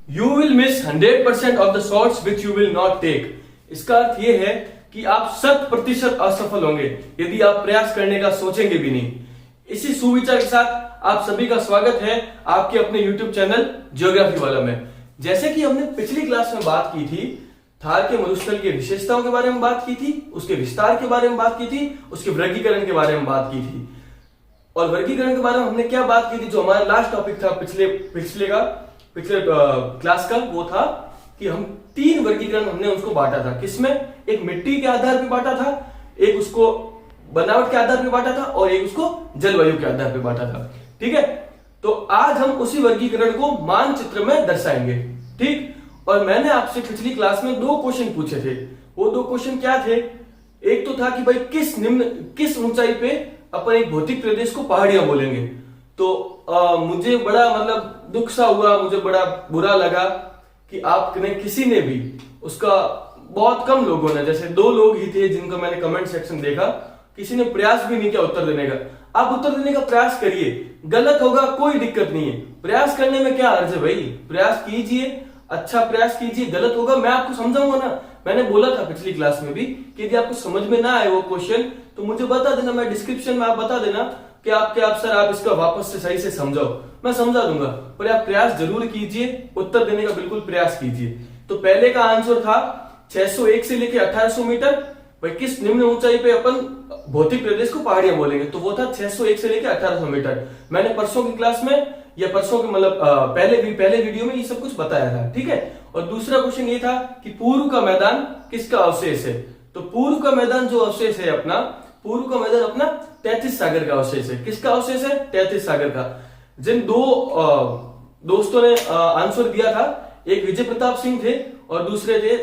You will miss 100% of the shots which you will not take. इसका अर्थ यह है कि आप 100% असफल होंगे यदि आप प्रयास करने का सोचेंगे भी नहीं। इसी सुविचार के साथ आप सभी का स्वागत है आपके अपने YouTube चैनल ज्योग्राफी वाला में। जैसे कि हमने पिछली क्लास में बात की थी, थार के मरुस्थल की विशेषताओं के बारे में बात की थी, उसके विस्तार के बारे में बात की थी, उसके वर्गीकरण के बारे में बात की थी। और वर्गीकरण के बारे में हमने क्या बात की थी, जो हमारा लास्ट टॉपिक था पिछले क्लास का, वो था कि हम 3 वर्गीकरण हमने उसको बांटा था। किसमें? एक मिट्टी के आधार पे बांटा था, एक उसको बनावट के आधार पे बांटा था, और एक उसको जलवायु के आधार पे बांटा था। ठीक है, तो आज हम उसी वर्गीकरण को मानचित्र में दर्शाएंगे। ठीक, और मैंने आपसे पिछली क्लास में 2 क्वेश्चन पूछे थे। वो 2 क्वेश्चन क्या थे? एक तो था कि भाई किस ऊंचाई पे अपन एक भौतिक प्रदेश को पहाड़ियां बोलेंगे। तो मुझे बड़ा दुख सा हुआ, मुझे बड़ा बुरा लगा कि आपने किसी ने भी उसका, बहुत कम लोगों ने, जैसे 2 लोग ही थे जिनको मैंने कमेंट सेक्शन देखा, किसी ने प्रयास भी नहीं किया उत्तर देने का। आप उत्तर देने का प्रयास करिए, गलत होगा कोई दिक्कत नहीं है, प्रयास करने में क्या अर्ज है भाई, प्रयास कीजिए, अच्छा प्रयास कीजिए। गलत होगा मैं आपको समझाऊंगा ना। मैंने बोला था पिछली क्लास में भी कि यदि आपको समझ में ना आए वो क्वेश्चन तो मुझे बता देना, मैं डिस्क्रिप्शन में आप बता देना कि आप सर आप इसका वापस से सही से समझाओ, मैं समझा दूंगा। पर आप प्रयास जरूर कीजिए, उत्तर देने का बिल्कुल प्रयास कीजिए। तो पहले का आंसर था 601 से लेकर 1800 मीटर। भाई किस निम्न ऊंचाई पे अपन भौतिक प्रदेश को पहाड़ियां बोलेंगे, तो वो था 601 से लेकर 1800 मीटर। मैंने परसों की क्लास में या परसों के पहले वीडियो में ये सब कुछ बताया था। ठीक है, और दूसरा क्वेश्चन ये था कि पूर्व का मैदान किसका अवशेष है। तो पूर्व का मैदान जो अवशेष है अपना, पूर्व का मैदान अपना 33 सागर का अवशेष है। किसका अवशेष है? 33 सागर का। जिन 2 दोस्तों ने आंसर दिया था, एक विजय प्रताप सिंह थे और दूसरे थे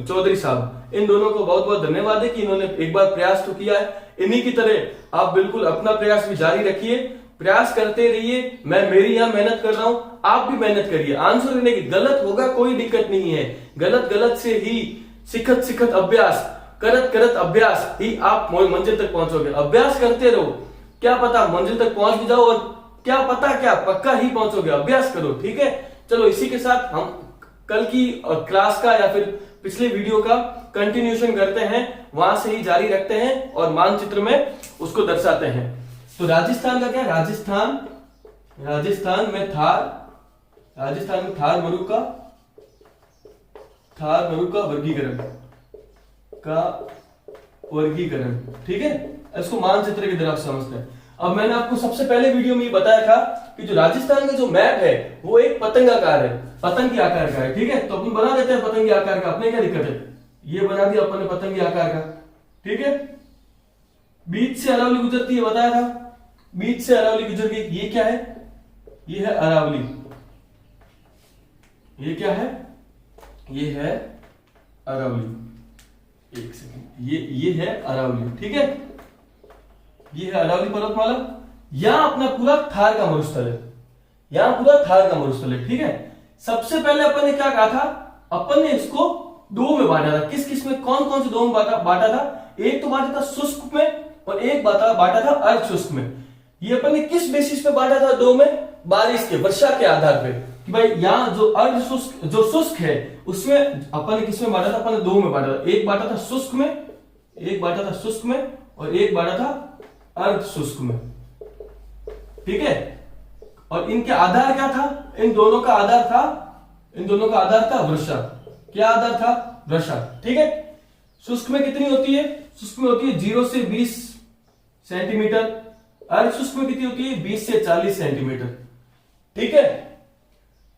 चौधरी साहब। इन दोनों को बहुत बहुत धन्यवाद है कि इन्होंने एक बार प्रयास तो किया है। इन्हीं की तरह आप बिल्कुल अपना प्रयास भी जारी रखिए, प्रयास करते रहिए। मैं मेरी यहाँ मेहनत कर रहा हूं, आप भी मेहनत करिए। आंसर देने की गलत होगा कोई दिक्कत नहीं है, गलत से ही सिखत अभ्यास, करत अभ्यास ही आप मंजिल तक पहुंचोगे। अभ्यास करते रहो, क्या पता मंजिल तक पहुंच भी जाओ, और क्या पता क्या पक्का ही पहुंचोगे। अभ्यास करो। ठीक है, चलो इसी के साथ हम कल की क्लास का या फिर पिछले वीडियो का कंटिन्यूएशन करते हैं, वहां से ही जारी रखते हैं और मानचित्र में उसको दर्शाते हैं। तो राजस्थान का क्या? राजस्थान में थार मरु का वर्गीकरण। ठीक है, इसको मानचित्र की तरह समझते हैं। अब मैंने आपको सबसे पहले वीडियो में ये बताया था कि जो राजस्थान का जो मैप है वो एक पतंगाकार है, पतंग के आकार का है। ठीक है, तो अपन बना देते हैं पतंग के आकार का, अपने क्या दिक्कत है, ये बना दिया अपन ने पतंग के आकार का। ठीक है, बीच से अरावली गुजरती है, बताया था, बीच से अरावली गुजर गई। ये क्या है? ये है अरावली। ये क्या है? ये है अरावली। एक सेकंड, ये है अरावली। ठीक है, ये है अरावली पर्वतमाला। यहां अपना पूरा थार का मरुस्थल है, यहां पूरा थार का मरुस्थल है। ठीक है, सबसे पहले अपन ने क्या कहा था, अपन ने इसको 2 में बांटा था। किस में, कौन से 2 में बांटा था? एक तो बांटा था शुष्क में और एक बांटा था अर्ध शुष्क में। ये अपन ने किस बेसिस पे बांटा था 2 में? बारिश के, वर्षा के आधार पे, कि भाई यहाँ जो अर्ध शुष्क, जो शुष्क है उसमें अपन ने किसमें बांटा था? अपन ने 2 में बांटा था। एक बांटा था शुष्क में, और एक बांटा था अर्ध शुष्क में। ठीक है, और इनके आधार क्या था? इन दोनों का आधार था वर्षा। क्या आधार था? वर्षा। ठीक है, शुष्क में कितनी होती है? शुष्क में होती है 0 से 20 सेंटीमीटर। अर्ध शुष्क में कितनी होती है? 20 से 40 सेंटीमीटर। ठीक है,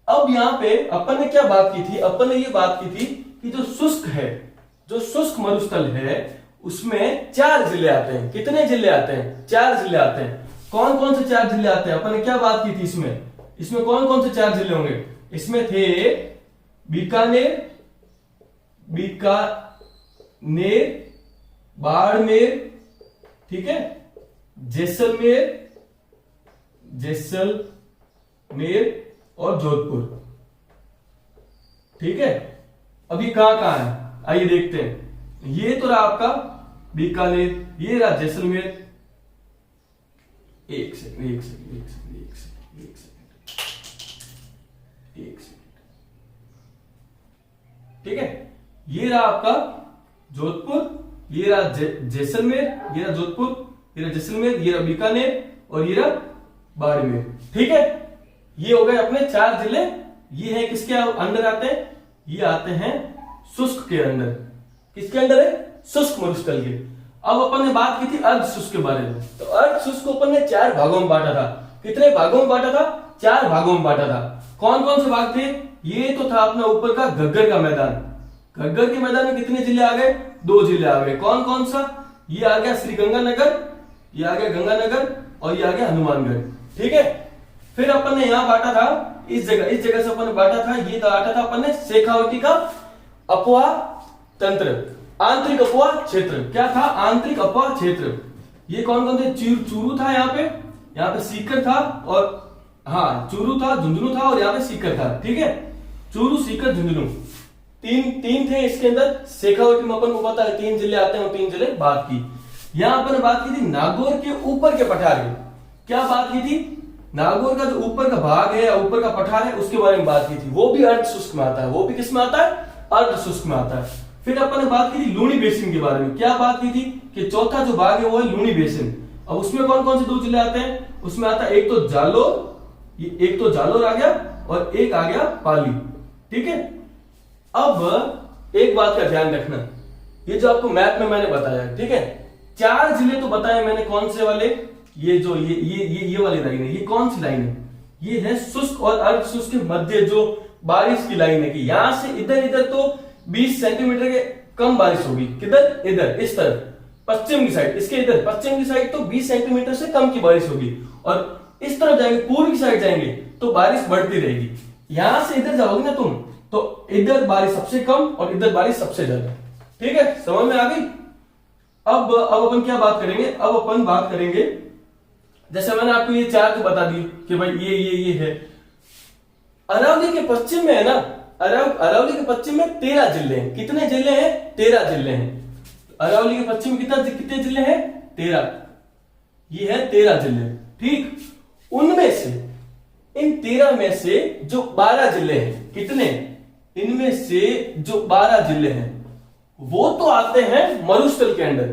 अब यहां पे अपन ने क्या बात की थी? अपन ने ये बात की थी कि जो शुष्क है, जो शुष्क मरुस्थल है, उसमें 4 जिले आते हैं। कितने जिले आते हैं? 4 जिले आते हैं। कौन से 4 जिले आते हैं? अपन ने क्या बात की थी इसमें कौन से 4 जिले होंगे? इसमें थे बीकानेर, बाड़मेर, ठीक है, जैसलमेर और जोधपुर। ठीक है, अब ये कहां है? आइए देखते हैं। ये तो रहा आपका बीकानेर, ये रहा जैसलमेर। एक सेकंड, ठीक है। ये रहा आपका जोधपुर, ये रहा जैसलमेर, ये रहा जोधपुर, ये रहा जैसलमेर, ये रहा बीकानेर और ये रहा बाड़मेर। ठीक है, ये हो गए अपने 4 जिले। ये है किसके अंडर आते हैं? ये आते हैं शुष्क के अंदर। किसके अंदर है? शुष्क मरुस्थल के। अब अपन ने बात की थी अर्ध शुष्क के बारे में। तो अर्ध शुष्क को अपन ने 4 भागों में बांटा था। कितने भागों में बांटा था? 4 भागों में बांटा था। कौन कौन से भाग थे? ये तो था अपना ऊपर का घग्गर का मैदान। घग्गर के मैदान में कितने जिले आ गए? 2 जिले आ गए। कौन कौन सा? ये आ गया श्रीगंगानगर, ये आ गया गंगानगर और ये आ गया हनुमानगढ़। ठीक है, फिर अपन ने यहां बांटा था इस जगह से अपन ने बांटा था। ये बांटा था अपन ने शेखावटी का अपवाह तंत्र, आंतरिक अपवाह क्षेत्र। क्या था? आंतरिक अपवाह क्षेत्र। ये कौन कौन थे? चूरू था यहाँ पे सीकर था, और हाँ चूरू था, झुंझुनू था और यहाँ पे सीकर था। ठीक है, चूरू, सीकर, झुंझुनू, तीन थे इसके अंदर। शेखावटी में अपन को पता है 3 जिले आते हैं और 3 जिले बात की। यहां अपन ने बात की थी नागौर के ऊपर के पठार की। क्या बात की थी? नागौर का जो ऊपर का भाग है या ऊपर का पठार है उसके बारे में बात की थी। वो भी अर्ध शुष्क में आता है। वो भी किस में आता है? अर्ध शुष्क में आता है। फिर अपन ने बात की थी लूणी बेसिन के बारे में। क्या बात की थी? कि चौथा जो भाग है वो है लूणी बेसिन। अब उसमें कौन कौन से 2 जिले आते हैं? उसमें आता है एक तो जालोर आ गया और एक आ गया पाली। ठीक है, अब एक बात का ध्यान रखना, ये जो आपको मैप में मैंने बताया, ठीक है, 4 जिले तो बताए मैंने। कौन से वाले? ये जो ये वाली लाइन है, ये कौन सी लाइन है? ये है शुष्क और अर्ध शुष्क के मध्य जो बारिश की लाइन है। कि यहां से इधर तो 20 सेंटीमीटर के कम बारिश होगी। किधर? इधर, इस तरफ पश्चिम की साइड, इसके इधर पश्चिम की साइड तो 20 सेंटीमीटर से कम की बारिश होगी। और इस तरफ जाएंगे, पूर्व की साइड जाएंगे तो बारिश बढ़ती रहेगी। यहां से इधर जाओगे ना तुम, तो इधर बारिश सबसे कम और इधर बारिश सबसे ज्यादा। ठीक है, समझ में आ गई? अब अपन क्या बात करेंगे? अब अपन बात करेंगे, जैसे मैंने आपको ये 4 तो बता दी कि भाई ये है। अरावली के पश्चिम में है ना, अरावली के पश्चिम में 13 जिले हैं। कितने जिले हैं? 13 जिले हैं। अरावली के पश्चिम में कितने जिले हैं? 13। ये है 13 जिले। ठीक, उनमें से, इन 13 में से जो 12 जिले हैं, कितने? इनमें से जो 12 जिले हैं वो तो आते हैं मरुस्थल के अंदर।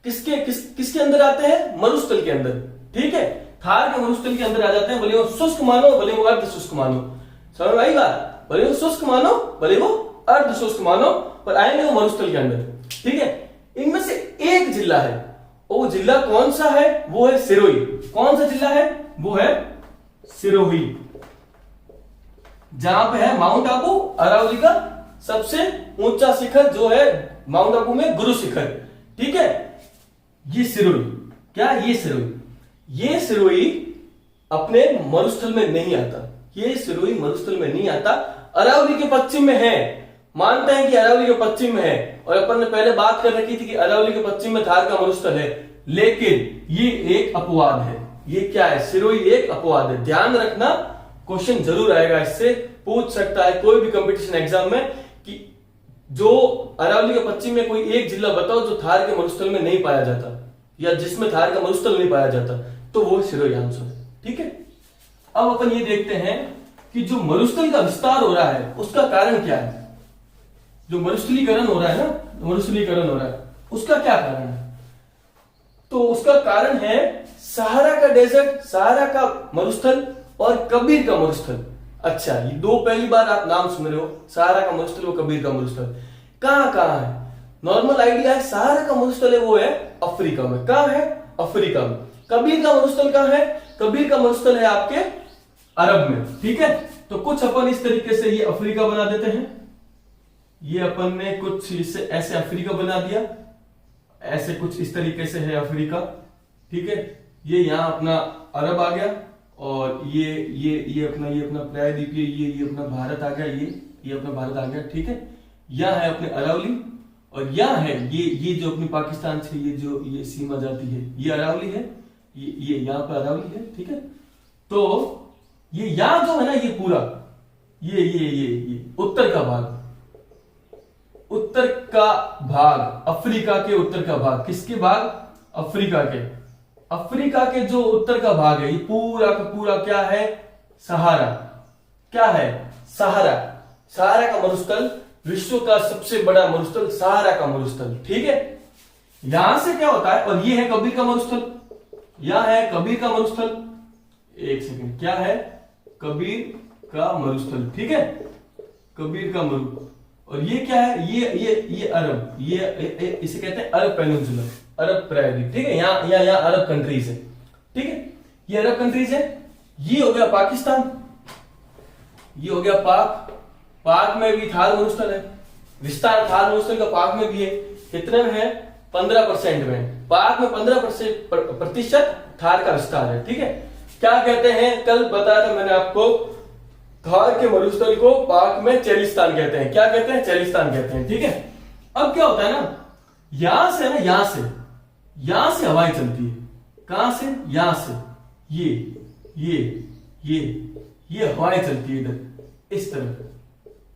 किसके अंदर आते हैं? मरुस्थल के अंदर। ठीक है, थार के मरुस्थल के अंदर आ जाते हैं। भले वो शुष्क मानो, भले वो अर्ध शुष्क मानो। समझ में आई बात? भले वो शुष्क मानो, भले वो अर्ध शुष्क मानो, पर आएंगे वो मरुस्थल के अंदर। ठीक है, इनमें से एक जिला है, और वो जिला कौन सा है? वो है सिरोही। कौन सा जिला है? वो है सिरोही, जहां पे है माउंट आबू, अरावली का सबसे ऊंचा शिखर जो है माउंट आबू में गुरु शिखर। ठीक है, ये सिरोही। क्या? ये सिरोही अपने मरुस्थल में नहीं आता। ये सिरोही मरुस्थल में नहीं आता, अरावली के पश्चिम में है। मानते हैं कि अरावली के पश्चिम में है, और अपन ने पहले बात कर रखी थी कि अरावली के पश्चिम में थार का मरुस्थल है। लेकिन ये एक अपवाद है। ये क्या है? सिरोही एक अपवाद है। ध्यान रखना, क्वेश्चन जरूर आएगा, इससे पूछ सकता है कोई भी कंपटीशन एग्जाम में कि जो अरावली के पश्चिम में कोई एक जिला बताओ जो थार के मरुस्थल में नहीं पाया जाता, या जिसमें थार का मरुस्थल नहीं पाया जाता, तो वो सिरोही आंसर है। ठीक है, अब अपन ये देखते हैं कि जो मरुस्थल का विस्तार हो रहा है उसका कारण क्या है। जो मरुस्थलीकरण हो रहा है ना, उसका क्या कारण है? तो उसका कारण है सहारा का डेजर्ट, सहारा का मरुस्थल और कबीर का मरुस्थल। अच्छा, ये 2 पहली बार आप नाम सुन रहे हो, सहारा का मरुस्थल और कबीर का मरुस्थल। कहां है? नॉर्मल आइडिया है सहारा का मरुस्थल है वो है अफ्रीका में। कहां है? अफ्रीका में। कबीर का मरुस्थल कहां है? कबीर का मरुस्थल है आपके अरब में। ठीक है, तो कुछ अपन इस तरीके से ये अफ्रीका बना देते हैं। ये अपन ने कुछ इससे ऐसे अफ्रीका बना दिया, ऐसे कुछ इस तरीके से है अफ्रीका। ठीक है, ये यहां अपना अरब आ गया, और ये अपना प्रायद्वीपीय ये अपना भारत आ गया, ये अपना भारत आ गया। ठीक है, यह है अपने अरावली, और यह है ये जो अपनी पाकिस्तान से ये सीमा जाती है, ये अरावली है, ये यहाँ पर अरावली है। ठीक है, तो ये यहां जो है ना, ये पूरा ये उत्तर का भाग, अफ्रीका के उत्तर का भाग। किसके भाग? अफ्रीका के जो उत्तर का भाग है, ये पूरा का पूरा क्या है? सहारा। क्या है? सहारा का मरुस्थल विश्व का सबसे बड़ा मरुस्थल सहारा का मरुस्थल। ठीक है, यहां से क्या होता है, और ये है कबीर का मरुस्थल, यह है कबीर का मरुस्थल। एक सेकंड, क्या है, कबीर का मरुस्थल। ठीक है, कबीर का मरु, और ये क्या है, ये अरब, ये इसे कहते हैं अरब पेनिनसुला, अरब प्रायद्वीप। ठीक है, यहाँ अरब कंट्रीज है। ठीक है, ये अरब कंट्रीज है। ये हो गया पाकिस्तान, ये हो गया पाक। पाक में भी थार मरुस्थल है, विस्तार थार मरुस्थल का पाक में भी है। कितने में है, 15% में। पाक में 15% थार का विस्तार है। ठीक है, क्या कहते हैं, कल बताया था मैंने आपको, थार के मरुस्थल को पाक में चेलिस्तान कहते हैं। क्या कहते हैं, चेलिस्तान कहते हैं। ठीक है, अब क्या होता है ना, यहां से ना, यहां से हवाएं चलती है। कहां से, यहां से, ये हवाएं चलती है इधर, इस तरफ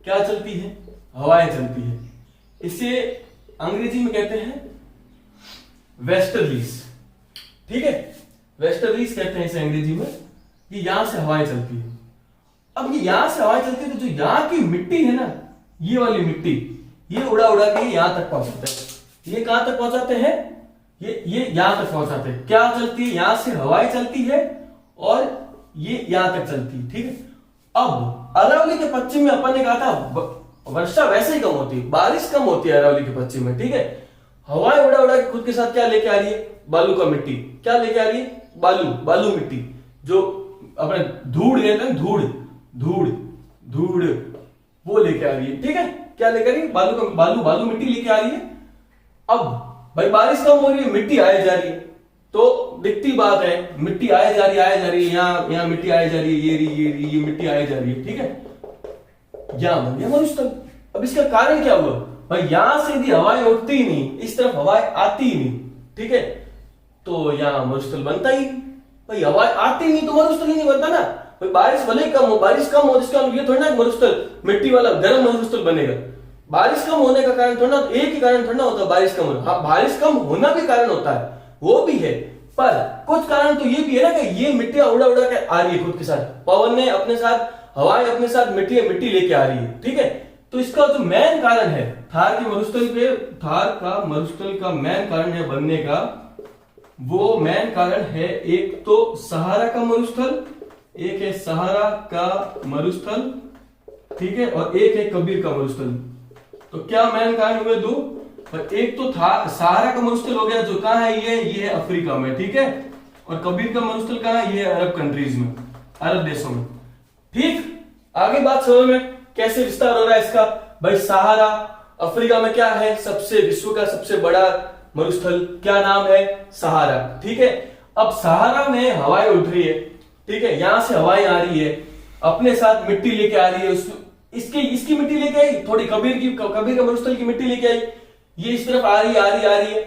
क्या चलती है, हवाएं चलती है। इसे अंग्रेजी में कहते हैं वेस्टर्लीज। ठीक है, वेस्टर्लीज कहते हैं इसे अंग्रेजी में, कि यहां से हवाएं चलती है। अब ये यहां से हवाएं चलती है, तो जो यहां की मिट्टी है ना, ये वाली मिट्टी, ये उड़ा उड़ा के यहां तक पहुंचाते हैं। ये कहां तक पहुंचाते हैं, ये यहां तक पहुंचाते हैं। क्या चलती है, यहां से हवाएं चलती है, और ये यहां तक चलती है। ठीक है, अब अरावली के पश्चिम में अपन ने कहा था वर्षा वैसे ही कम होती है, बारिश कम होती है अरावली के पश्चिम में। ठीक है, हवाएं उड़ा उड़ा के खुद के साथ क्या लेके आ रही है, बालू का मिट्टी। क्या लेके आ रही है, बालू मिट्टी, जो अपने धूड़ कहते हैं, धूड़ वो लेके आ रही है। ठीक है, क्या लेके आ रही है, बालू मिट्टी लेके आ रही है। अब भाई बारिश कम हो रही है, मिट्टी आए जा रही है, तो दिखती बात है, मिट्टी आए जा रही है, यहाँ मिट्टी आए जा रही है, ये मिट्टी आए जा रही है। ठीक है, यहां बन गया मरुस्थल। अब इसका कारण क्या हुआ, भाई यहां से यदि हवाएं उठती ही नहीं, इस तरफ हवाएं आती ही नहीं, ठीक है, तो यहां मरुस्थल बनता ही। भाई हवाएं आती नहीं तो मरुस्थल ही नहीं बनता ना। भाई बारिश भले ही कम हो, बारिश कम हो, इसका ये थोड़ा ना मरुस्थल मिट्टी वाला गर्म मरुस्थल बनेगा। बारिश कम होने का कारण थोड़ा, एक ही कारण थोड़ा होता है बारिश कम होना। हाँ, बारिश कम होना भी कारण होता है, वो भी है, पर कुछ कारण तो ये भी है ना, कि ये मिट्टियां उड़ा उड़ा के आ रही है खुद के साथ, पवन ने अपने साथ, हवाएं अपने साथ मिट्टी लेके आ रही है। ठीक है, तो इसका जो मेन कारण है, थार का मरुस्थल का मेन कारण है बनने का, वो मेन कारण है, एक तो सहारा का मरुस्थल, एक है सहारा का मरुस्थल, ठीक है, और एक है कबीर का मरुस्थल। तो क्या मेन कारण हुए दो, एक तो सहारा का मरुस्थल हो गया, जो कहां है, ये है अफ्रीका में। ठीक है, और कबीर का मरुस्थल कहां है, ये है अरब कंट्रीज में, अरब देशों में। ठीक, आगे बात समझ में, कैसे विस्तार हो रहा है इसका। भाई सहारा अफ्रीका में क्या है, विश्व का सबसे बड़ा मरुस्थल, क्या नाम है, सहारा। ठीक है, अब सहारा में हवाएं उठ रही है। ठीक है, यहां से हवाएं आ रही है, अपने साथ मिट्टी लेके आ रही है, इसकी मिट्टी लेके आई, थोड़ी कबीर का मरुस्थल की मिट्टी लेके आई, ये इस तरफ आ रही है।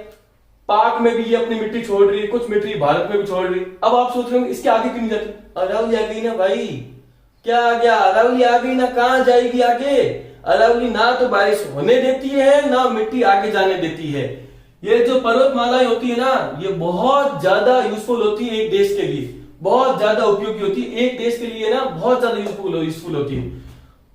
पाक में भी ये अपनी मिट्टी छोड़ रही है, कुछ मिट्टी भारत में भी छोड़ रही है। अब आप सोच रहे हो इसके आगे क्यों नहीं जाती, अरावली आ गई ना भाई, क्या आ गया, अरावली आ गई ना, कहां जाएगी आगे। अरावली ना तो बारिश होने देती है, ना मिट्टी आगे जाने देती है। ये जो पर्वतमालाएं होती है ना, ये बहुत ज्यादा यूजफुल होती है एक देश के लिए, बहुत ज्यादा उपयोगी होती है एक देश के लिए ना, बहुत ज्यादा यूजफुल होती है।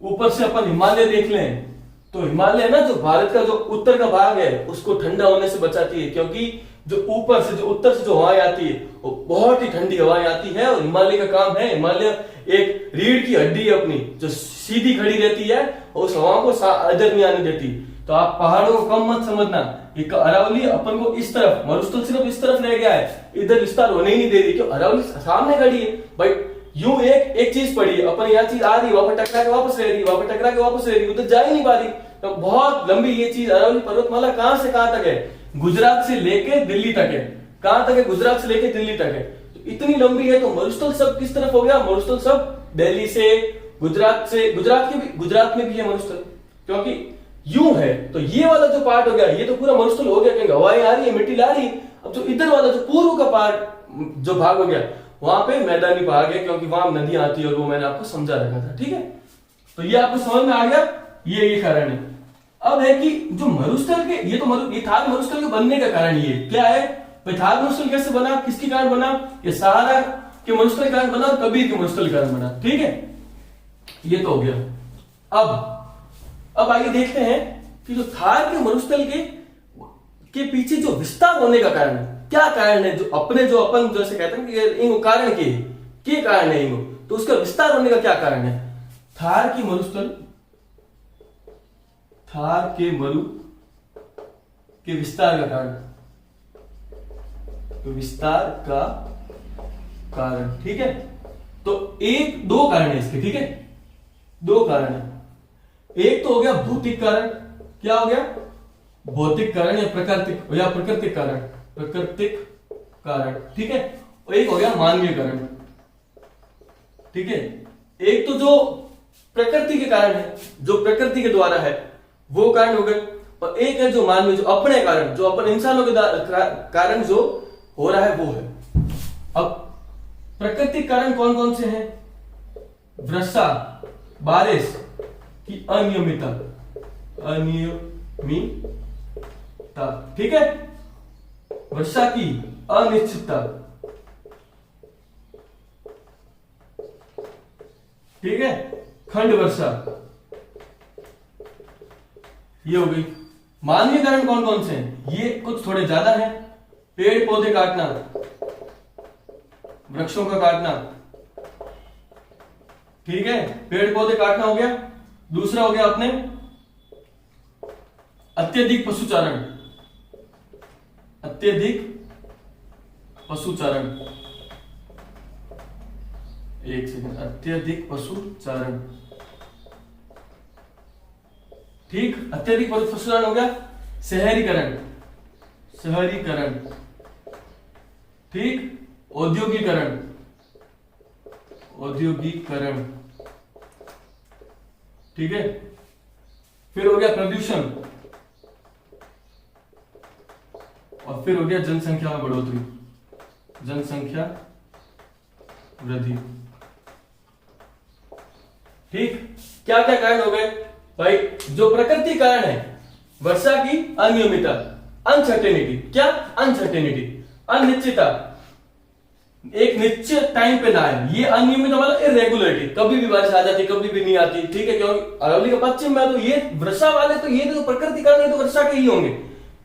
ऊपर से अपन हिमालय देख लें, तो हिमालय ना, जो भारत का जो उत्तर का भाग है, उसको ठंडा होने से बचाती है, क्योंकि जो ऊपर से, जो उत्तर से जो हवाएं आती है, वो बहुत ही ठंडी हवाएं आती है। और हिमालय का काम है, हिमालय एक रीढ़ की हड्डी है अपनी, जो सीधी खड़ी रहती है और उस हवा को इधर नहीं आने देती। तो आप पहाड़ों को कम मत समझना, एक अरावली अपन को इस तरफ, मरुस्थल सिर्फ इस तरफ रह गया है, इधर विस्तार होने ही नहीं दे रही, क्यों, अरावली सामने खड़ी है। भाई यूं एक चीज पड़ी है, अपन यहाँ चीज आ रही, वहां पर टकरा के वापस रह रही, वहां पर टकरा के वापस रह रही, उधर जा ही नहीं पा रही। तो बहुत लंबी ये चीज अरावली पर्वतमाला कहां से कहां तक है, गुजरात से लेके दिल्ली तक है। कहां तक है, गुजरात से लेके दिल्ली तक है। तो इतनी लंबी है, तो मरुस्थल सब किस तरफ हो गया, मरुस्थल सब दिल्ली से, गुजरात में भी है मरुस्थल, क्योंकि यूं है। तो ये वाला जो पार्ट हो गया, ये तो पूरा मरुस्थल हो गया, क्योंकि हवाएं आ रही है, मिट्टी ला रही है। अब जो इधर वाला जो पूर्व का पार्ट जो भाग हो गया, वहां पे मैदानी भाग है, क्योंकि वहां नदी आती है, और वो मैंने आपको समझा रखा था। ठीक है, तो ये आपको समझ में आ गया, ये कारण है। अब है कि जो मरुस्थल के, ये थार मरुस्थल के बनने का कारण ये क्या है, थार मरुस्थल कैसे बना, किसके कारण बना, ये सहारा के मरुस्थल के कारण बना और कबीर के मरुस्थल के कारण बना। ठीक है, ये तो हो गया। अब अब आइए देखते हैं कि जो थार के मरुस्थल के पीछे जो विस्तार होने का कारण है, क्या कारण है, जो अपन जैसे कहते हैं कि इनको कारण के कारण है इनको, तो उसका विस्तार होने का क्या कारण है। थार के मरु के विस्तार का कारण, तो विस्तार का कारण, ठीक है। तो दो कारण है इसके, ठीक है, दो कारण है। एक तो हो गया भौतिक कारण, क्या हो गया, भौतिक कारण या प्राकृतिक कारण, ठीक है। और एक हो गया मानवीय कारण, ठीक है। एक तो जो प्रकृति के कारण है, जो प्रकृति के द्वारा है वो कारण हो गए, और एक है जो मानवीय, जो अपने कारण, जो अपन इंसानों के कारण जो हो रहा है वो है। अब प्राकृतिक कारण कौन कौन से हैं, वर्षा, बारिश की अनियमितता, ठीक है, वर्षा की अनिश्चितता, ठीक है, खंड वर्षा, ये हो गई। मानवीय कारण कौन कौन से हैं, ये कुछ थोड़े ज्यादा हैं। पेड़ पौधे काटना, वृक्षों का काटना, ठीक है, पेड़ पौधे काटना हो गया। दूसरा हो गया अपने अत्यधिक पशुचारण, एक सेकंड, अत्यधिक पशुचारण, ठीक, अत्यधिक पशुचारण हो गया। शहरीकरण, ठीक, औद्योगिकरण, ठीक है। फिर हो गया प्रदूषण, और फिर हो गया जनसंख्या में बढ़ोतरी, जनसंख्या वृद्धि, ठीक। क्या क्या कारण हो गए भाई, जो प्रकृति कारण है, वर्षा की अनियमितता, अनसर्टेनिटी, क्या अनसर्टेनिटी, अनिश्चितता, एक निश्चित टाइम पे ना आए, ये अनियमित मतलब इरेगुलरिटी, कभी भी बारिश आ जाती, कभी भी नहीं आती, ठीक है, क्योंकि अरवली के पश्चिम में तो ये वर्षा वाले, तो ये तो प्रकृति कारण है, तो वर्षा के ही होंगे।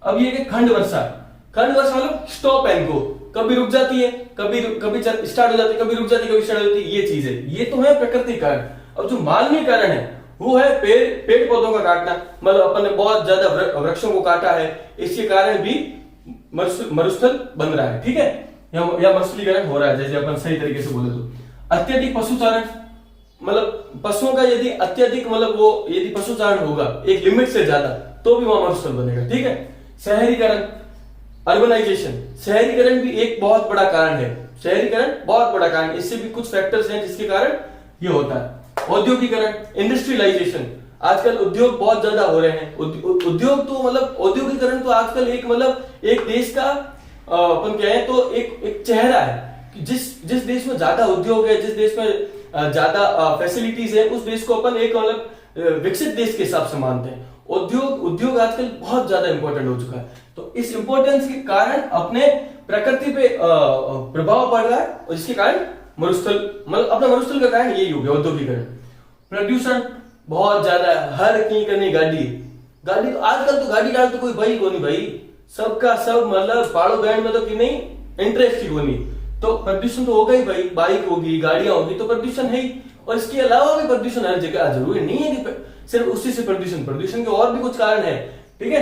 अब ये कि खंड वर्षा मतलब स्टॉप एंड गो, कभी रुक जाती है, कभी स्टार्ट हो जाती है, कभी रुक जाती है, कभी स्टार्ट हो जाती है, ये चीज है, ये तो है प्रकृति कारण। अब जो मानवीय कारण है वो है पेड़ पौधों का काटना, मतलब अपन ने बहुत ज्यादा वृक्षों को काटा है, इसके कारण भी मरुस्थल बन रहा है, ठीक है, या मरुस्थलीकरण हो रहा है, जैसे अपन सही तरीके से बोले तो। अत्यधिक पशुचारण, मतलब पशुओं का यदि अत्यधिक, मतलब वो यदि पशुचारण होगा एक लिमिट से ज्यादा, तो भी वहां मरुस्थल बनेगा, ठीक है। शहरीकरण, अर्बनाइजेशन, शहरीकरण भी एक बहुत बड़ा कारण है, शहरीकरण बहुत बड़ा कारण, इससे भी कुछ फैक्टर्स हैं जिसके कारण ये होता है। औद्योगिकरण, इंडस्ट्रियलाइजेशन, आजकल उद्योग बहुत ज्यादा हो रहे हैं, उद्योग तो मतलब औद्योगिकरण तो आजकल एक देश का अपन कहें तो एक चेहरा है कि जिस देश में ज्यादा उद्योग है, जिस देश में ज्यादा फैसिलिटीज है, उस देश को अपन एक मतलब विकसित देश के हिसाब से मानते हैं। उद्योग आजकल बहुत ज्यादा इंपॉर्टेंट हो चुका है, तो इस इंपॉर्टेंस के कारण अपने प्रकृति पे प्रभाव पड़ रहा है, और इसके कारण मरुस्थल, मतलब अपना मरुस्थल का कारण यही हो गया, औद्योगिकरण। प्रदूषण बहुत ज्यादा है, हर कहीं करनी गाड़ी तो आजकल तो गाड़ी डाल तो कोई भाई को नहीं भाई, सबका सब मतलब पाड़ो बैंड में तो कि नहीं इंटरेस्ट ही नहीं, तो प्रदूषण तो होगा ही भाई, बाइक होगी, गाड़ियां होगी, तो प्रदूषण है ही। और इसके अलावा भी प्रदूषण हर जगह, जरूरी नहीं है कि सिर्फ उसी से प्रदूषण के और भी कुछ कारण है, ठीक है।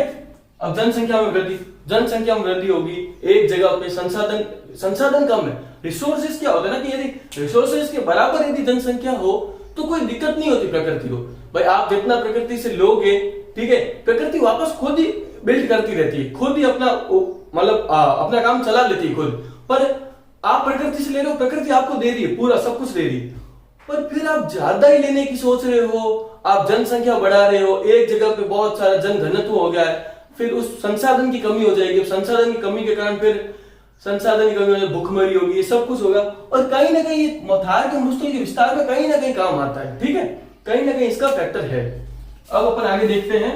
अब जनसंख्या में वृद्धि होगी, एक जगह पे संसाधन कम है, रिसोर्सेज क्या होता है ना, कि यदि रिसोर्सेज के बराबर यदि जनसंख्या हो तो कोई दिक्कत नहीं होती प्रकृति को, भाई आप जितना प्रकृति से लोगे, ठीक है, प्रकृति वापस खुद ही बिल्ड करती रहती है, खुद ही अपना मतलब अपना काम चला लेती है खुद। पर आप प्रकृति से ले रहे हो, प्रकृति आपको दे रही है, पूरा सब कुछ दे रही है, पर फिर आप ज्यादा ही लेने की सोच रहे हो, आप जनसंख्या बढ़ा रहे हो, एक जगह पे बहुत सारा जनघनत्व हो गया है, फिर उस संसाधन की कमी हो जाएगी, संसाधन की कमी के कारण फिर संसाधन की कमी हो जाए, भूखमरी होगी, ये सब कुछ होगा, और कहीं ना कहीं थार के मरुस्थल के विस्तार में कहीं ना कहीं काम आता है, ठीक है, कहीं ना कहीं इसका फैक्टर है। अब अपन आगे देखते हैं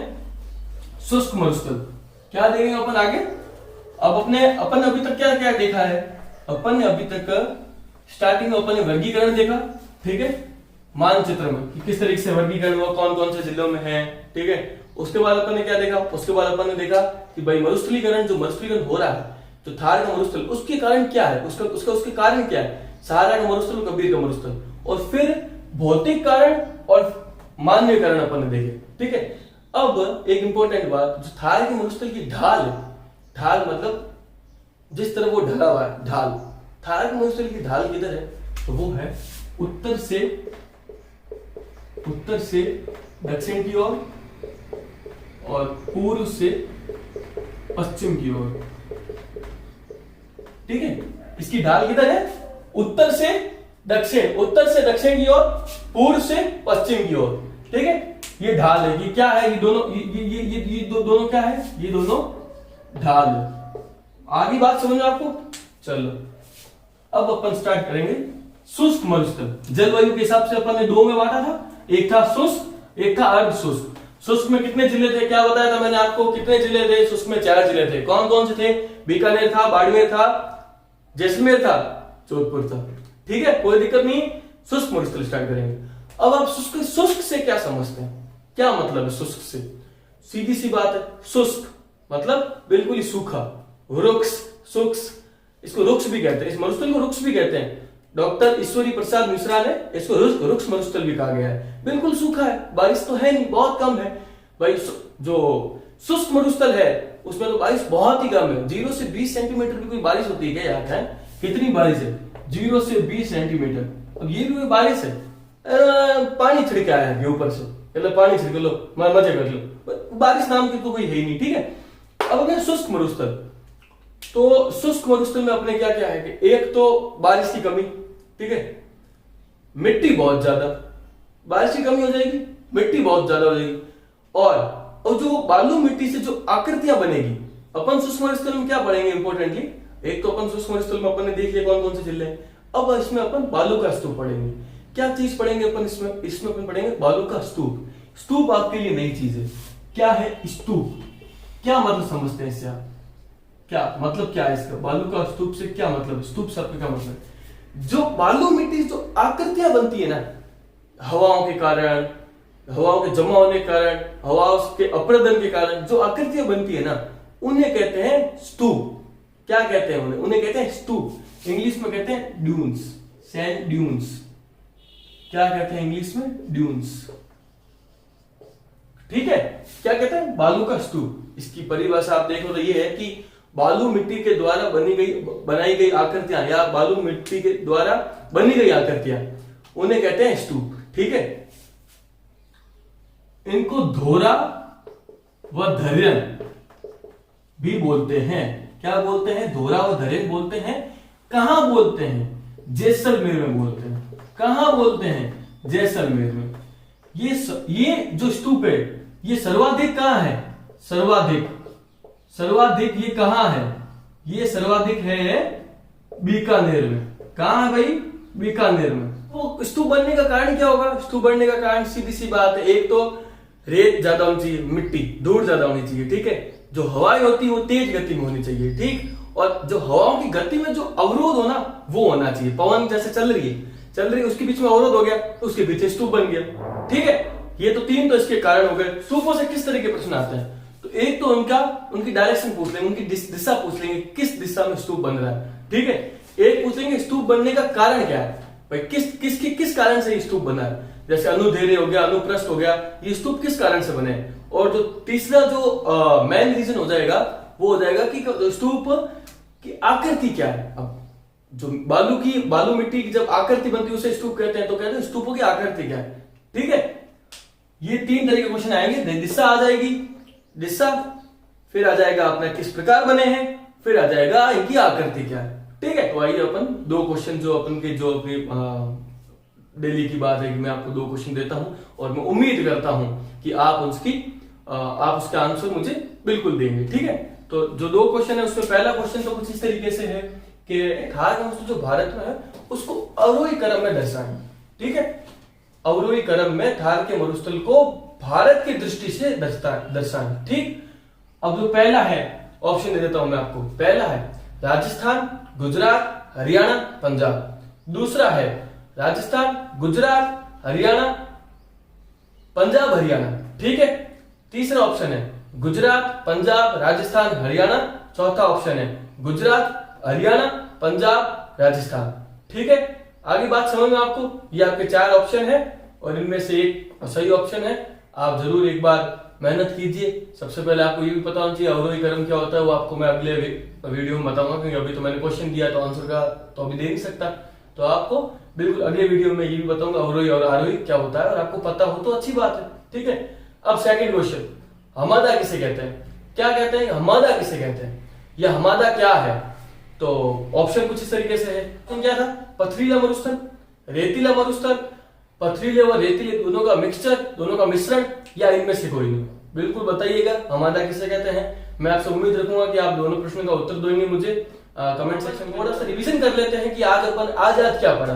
शुष्क मरुस्थल, क्या देखेंगे अपन आगे। अब अपन अभी तक क्या क्या देखा है, अपन ने अभी तक स्टार्टिंग में अपन ने वर्गीकरण देखा, ठीक है, मानचित्र में कि किस तरीके से वर्गीकरण हुआ, कौन कौन से जिलों में है, ठीक है। उसके बाद अपन ने क्या देखा, उसके बाद अपन ने देखा कि भाई मरुस्थलीकरण, जो मरुस्थलीकरण हो रहा है, जो थार का मरुस्थल, उसके कारण क्या है, उसके कारण क्या है, सहारा का मरुस्थल, कबीर का मरुस्थल, और फिर भौतिक कारण और मानवीय कारण अपन ने देखे, ठीक है। अब एक इंपॉर्टेंट बात, जो थार के मरुस्थल की ढाल है, ढाल मतलब जिस तरह वो ढला हुआ है, ढाल, थार के मरुस्थल की ढाल किधर है, तो वो है उत्तर से दक्षिण की ओर और पूर्व से पश्चिम की ओर, ठीक है। इसकी ढाल किधर है, उत्तर से दक्षिण की ओर, पूर्व से पश्चिम की ओर, ठीक है। ये ढाल है, ये क्या है, ये दोनों दोनों क्या है, ये दोनों ढाल है। आगे बात समझ में आपको, चलो अब अपन स्टार्ट करेंगे। शुष्क मरुस्थल, जलवायु के हिसाब से अपन ने दो में बांटा था, एक था शुष्क, एक था अर्ध शुष्क। शुष्क में कितने जिले थे, क्या बताया था मैंने आपको, कितने जिले थे, शुष्क में 4 जिले थे। कौन कौन से थे, बीकानेर था, बाड़मेर था, जैसलमेर था, जोधपुर था, ठीक है, कोई दिक्कत नहीं। शुष्क मरुस्थल स्टार्ट करेंगे। अब आप शुष्क से क्या समझते हैं, क्या मतलब है शुष्क से, सीधी सी बात है, शुष्क मतलब बिल्कुल ही सूखा, रुक्ष, शुष्क, इसको रुक्ष भी कहते हैं, इस मरुस्थल को रुक्ष भी कहते हैं। डॉक्टर ईश्वरी प्रसाद मिश्रा ने इसको रुक्ष मरुस्थल भी कहा गया है। बिल्कुल सूखा है, बारिश तो है नहीं, बहुत कम है भाई। जो शुष्क मरुस्थल है उसमें तो बारिश बहुत ही कम है, 0 से 20 सेंटीमीटर की कोई बारिश होती है क्या यहाँ है, कितनी बारिश है, 0 से 20 सेंटीमीटर। अब ये भी कोई बारिश है, पानी छिड़का है ऊपर से, मतलब पानी छिड़क लो, मजे कर लो, बारिश नाम की तो कोई है ही नहीं, ठीक है। अब अगर शुष्क मरुस्थल, तो शुष्क मरुस्थल में अपने क्या क्या है कि एक तो बारिश की कमी, ठीक है, मिट्टी बहुत ज्यादा, बारिश की कमी हो जाएगी, मिट्टी बहुत ज्यादा हो जाएगी, और जो बालू मिट्टी से जो आकृतियां बनेगी, अपन शुष्क मरुस्थल में क्या पढ़ेंगे इंपॉर्टेंटली, एक तो अपन शुष्क मरुस्थल में अपन ने देख लिया कौन कौन से जिले हैं। अब इसमें अपन बालू का स्तूप पढ़ेंगे। क्या चीज पढ़ेंगे अपन इसमें अपन पढ़ेंगे बालू का स्तूप। स्तूप आपके लिए नई चीज है। क्या है स्तूप, क्या मतलब समझते हैं इससे आप, क्या मतलब क्या है इसका, बालू का स्तूप से क्या मतलब, स्तूप शब्द का मतलब, जो बालू मिट्टी जो आकृतियां बनती है ना, हवाओं के कारण, हवाओं के जमा होने के कारण, हवाओं के अप्रदन के कारण जो आकृतियां बनती है ना, उन्हें कहते हैं स्तूप। क्या कहते हैं उन्हें कहते हैं स्तूप। इंग्लिश में कहते हैं ड्यून्स, सैंड ड्यून्स। क्या कहते हैं इंग्लिश में, ड्यून्स, ठीक है। क्या कहते हैं, बालू का स्तूप। इसकी परिभाषा आप देखो तो ये है कि बालू मिट्टी के द्वारा बनाई गई आकृतियां, या बालू मिट्टी के द्वारा बनी गई आकृतियां, उन्हें कहते हैं स्तूप, ठीक है। इनको धोरा व धर्यन भी बोलते हैं। क्या बोलते हैं, धोरा व धर्यन बोलते हैं। कहां बोलते हैं, जैसलमेर में बोलते हैं। कहां बोलते हैं, जैसलमेर में। ये जो स्तूप है ये सर्वाधिक कहां है, सर्वाधिक ये कहां है, ये सर्वाधिक है बीकानेर में। कहां है भाई, बीकानेर में। तो स्तूप बनने का कारण क्या होगा, स्तूप बनने का कारण सीधी सी बात है, एक तो रेत ज्यादा होनी चाहिए, मिट्टी धूल ज्यादा होनी चाहिए, ठीक है। जो हवाएं होती है वो तेज गति में होनी चाहिए, ठीक। और जो हवाओं की गति में जो अवरोध हो ना वो होना चाहिए। पवन जैसे चल रही है, उसके बीच में अवरोध हो गया तो उसके पीछे स्तूप बन गया, ठीक है। ये तो 3 तो इसके कारण हो गए। स्तूपों से किस तरह के प्रश्न आते हैं, तो एक तो उनकी डायरेक्शन पूछ लेंगे, उनकी दिशा पूछ लेंगे, किस दिशा में स्तूप बन रहा है, ठीक है। एक पूछेंगे स्तूप बनने का कारण क्या है भाई, किस कारण से स्तूप बना है, जैसे अनुदैर्ध्य हो गया, अनुप्रस्थ हो गया, ये स्तूप किस कारण से बने। और जो तीसरा जो मेन रीजन हो जाएगा वो हो जाएगा कि स्तूप की आकृति क्या है। अब जो बालू मिट्टी की जब आकृति बनती है उसे स्तूप कहते हैं, तो कहते हैं स्तूपों की आकृति क्या है, ठीक है। ये 3 तरह के क्वेश्चन आएंगे। दिशा आ जाएगी, दिशा, फिर आ जाएगा अपना किस प्रकार बने हैं, फिर आ जाएगा इनकी आकृति क्या है, ठीक है। तो आइए अपन 2 क्वेश्चन जो अपन के जो अपनी डेली की बात है कि मैं आपको 2 क्वेश्चन देता हूं और मैं उम्मीद करता हूं कि आप उसका आंसर मुझे बिल्कुल देंगे, ठीक है। तो जो 2 क्वेश्चन है उसमें पहला क्वेश्चन तो कुछ इस तरीके से है कि थार का मरुस्थल जो भारत में है उसको अवरोही क्रम में दर्शाएं, ठीक है। अवरोही क्रम में थार के मरुस्थल को भारत की दृष्टि से दर्शाएं, ठीक। अब जो पहला है ऑप्शन दे देता हूं मैं आपको। पहला है राजस्थान, गुजरात, हरियाणा, पंजाब। दूसरा है राजस्थान, गुजरात, हरियाणा, पंजाब, हरियाणा। ठीक है। तीसरा ऑप्शन है गुजरात, पंजाब, राजस्थान, हरियाणा। चौथा ऑप्शन है गुजरात, हरियाणा, पंजाब, राजस्थान। ठीक है। आगे बात समझ में आपको? ये आपके 4 ऑप्शन है और इनमें से एक सही ऑप्शन है। आप जरूर एक बार मेहनत कीजिए। सबसे पहले आपको ये भी पता होना चाहिए अवरोही क्रम क्या होता है, वो आपको मैं अगले वीडियो में बताऊंगा, क्योंकि अभी तो मैंने क्वेश्चन दिया तो आंसर का तो अभी दे नहीं सकता। तो आपको बिल्कुल अगले वीडियो में ये भी बताऊंगा अवरोही और आरोही क्या होता है, और आपको पता हो तो अच्छी बात है। ठीक है। अब सेकंड क्वेश्चन, हमादा किसे कहते हैं? क्या कहते हैं? हमादा किसे कहते हैं? यह हमादा क्या है? तो ऑप्शन कुछ इस तरीके से है। तो क्या था? पथरीला मरुस्थल, रेतीला मरुस्थल, पथरीले व रेतीले दोनों का मिक्सचर, दोनों का मिश्रण, या इनमें से कोई नहीं। बिल्कुल बताइएगा हमादा किसे कहते हैं। मैं आपसे उम्मीद रखूंगा कि आप दोनों प्रश्नों का उत्तर देंगे मुझे कमेंट सेक्शन में। थोड़ा सा रिवीजन कर लेते हैं कि आज क्या पढ़ा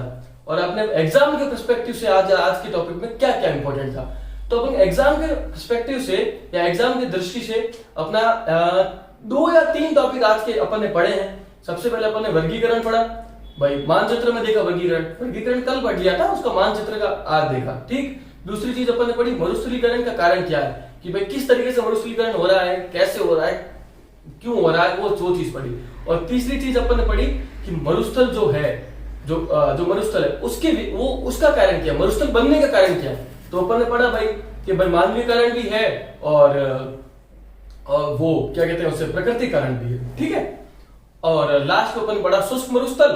और अपने एग्जाम के पर्सपेक्टिव से आज के टॉपिक में क्या क्या इंपॉर्टेंट था। तो अपन एग्जाम के पर्सपेक्टिव से या एग्जाम की दृष्टि से अपना 2 या 3 टॉपिक आज के अपन ने पढ़े हैं। सबसे पहले अपन ने वर्गीकरण पढ़ा। भाई मानचित्र में देखा वर्गीकरण कल पढ़ लिया था, उसका मानचित्र का आज देखा। ठीक। दूसरी चीज अपन ने पढ़ी मरुस्थलीकरण का कारण क्या है, कि भाई किस तरीके से मरुस्थलीकरण हो रहा है, कैसे हो रहा है, क्यों हो रहा है, वो चीज पढ़ी। और तीसरी चीज अपन ने पढ़ी कि मरुस्थल जो है, जो मरुस्थल है उसका कारण क्या है, मरुस्थल बनने का कारण क्या है। तो अपन ने पढ़ा भाई कि भाई मानवीय कारण भी है और वो क्या कहते हैं उसे प्रकृति कारण भी है। ठीक है। और लास्ट में अपन पढ़ा शुष्क मरुस्थल,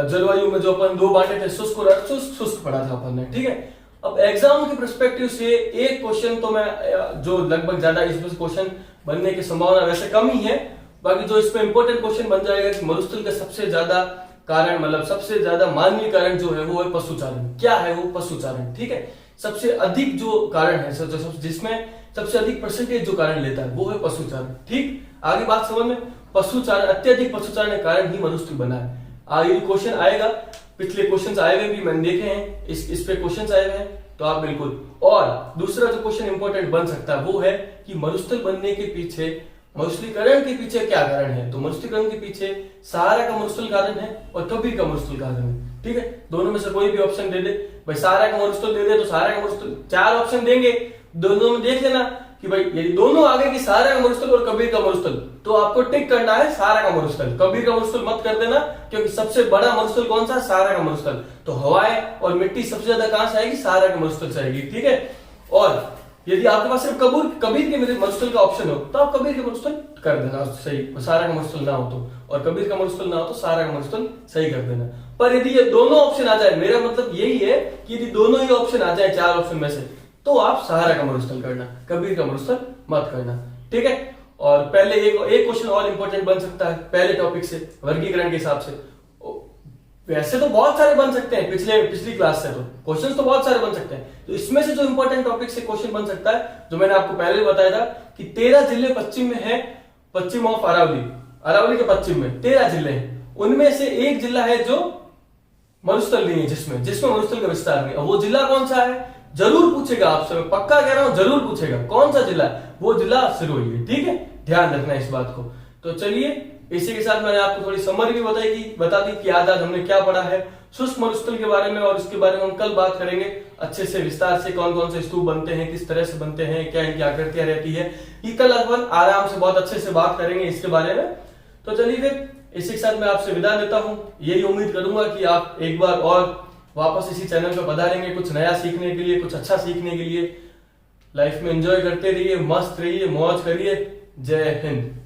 जलवायु में जो अपन 2 बांटे थे, शुष्क और शुष्क पढ़ा था अपन ने। ठीक है। अब एग्जाम के पर्सपेक्टिव से एक क्वेश्चन तो मैं जो लगभग ज्यादा इसमें क्वेश्चन बनने की संभावना वैसे कम ही है, बाकी जो इस पे इंपॉर्टेंट क्वेश्चन बन जाएगा कि मरुस्थल का सबसे ज्यादा कारण, मतलब सबसे ज्यादा मानवीय कारण जो है वो है पशुचारण। क्या है वो? पशुचारण। ठीक है। सबसे अधिक जो कारण है, जिसमें सबसे अधिक परसेंटेज जो कारण लेता है वो है पशुचारण। ठीक। आगे बात समझ में, पशुचारण, अत्यधिक पशुचारण के कारण ही मरुस्थल बना है। आगे क्वेश्चन आएगा, पिछले क्वेश्चंस आए हुए भी मैंने देखे हैं, इस पे क्वेश्चंस आए हुए हैं, तो आप बिल्कुल। और दूसरा जो क्वेश्चन इंपॉर्टेंट बन सकता है वो है कि मरुस्थल बनने के पीछे, मरुस्थलीकरण के पीछे क्या कारण है। तो मरुस्थलीकरण के पीछे सहारा का मरुस्थल कारण है और कबीर का मरुस्थल कारण है। ठीक है। दोनों में से कोई भी ऑप्शन दे दे। भाई सहारा का मरुस्थल दे दे तो सहारा का मरुस्थल, 4 ऑप्शन देंगे, दोनों में देख लेना कि भाई यदि दोनों आगे की सहारा का मरुस्थल और कबीर का मरुस्थल, तो आपको टिक करना है सहारा का मरुस्थल, कबीर का मरुस्थल मत कर देना, क्योंकि सबसे बड़ा मरुस्थल कौन सा? सहारा का मरुस्थल। तो हवाएं और मिट्टी सबसे ज्यादा कहां से आएगी? सहारा के मरुस्थल से आएगी। ठीक है। और यदि आपके पास सिर्फ कबीर के मरुस्थल का ऑप्शन हो तो आप कबीर के मरुस्थल कर देना सही, सहारा का मरुस्थल ना हो तो, और कबीर का मरुस्थल ना हो तो सहारा का मरुस्थल सही कर देना। पर यदि ये दोनों ऑप्शन आ जाए, मेरा मतलब यही है कि यदि दोनों ही ऑप्शन आ जाए 4 ऑप्शन में से, तो आप सहारा का मरुस्थल करना, कबीर का मरुस्थल मत करना। ठीक है। और पहले एक क्वेश्चन और इंपॉर्टेंट बन सकता है पहले टॉपिक से, वर्गीकरण के हिसाब से। वैसे तो बहुत सारे बन सकते हैं, पिछली क्लास से तो क्वेश्चंस तो बहुत सारे बन सकते हैं। तो इसमें से जो इंपॉर्टेंट टॉपिक से क्वेश्चन बन सकता है, जो मैंने आपको पहले बताया था कि 13 जिले पश्चिम में है, पश्चिम ऑफ अरावली के पश्चिम में 13 जिले हैं, उनमें से एक जिला है जो मरुस्थल नहीं है, जिसमें मरुस्थल का विस्तार नहीं है। वो जिला कौन सा है? जरूर पूछेगा आपसे, मैं पक्का कह रहा हूं, जरूर पूछेगा कौन सा जिला है। वो जिला सिरोही है। ठीक है। ध्यान रखना इस बात को। तो चलिए, इसी के साथ मैंने आपको थोड़ी समरी भी बता दी कि आज हमने क्या पढ़ा है शुष्क मरुस्थल के बारे में, और इसके बारे में हम कल बात करेंगे अच्छे से विस्तार से, कौन कौन से स्तूप बनते हैं, किस तरह से बनते हैं, क्या इनकी आकृतियां रहती है, ये कल अपन आराम से बहुत अच्छे से बात करेंगे इसके बारे में। तो चलिए फिर इसी के साथ मैं आपसे विदा लेता हूं। यही उम्मीद करूंगा कि आप एक बार और वापस इसी चैनल पर पधारेंगे कुछ नया सीखने के लिए, कुछ अच्छा सीखने के लिए। लाइफ में एंजॉय करते रहिए, मस्त रहिए, मौज करिए। जय हिंद।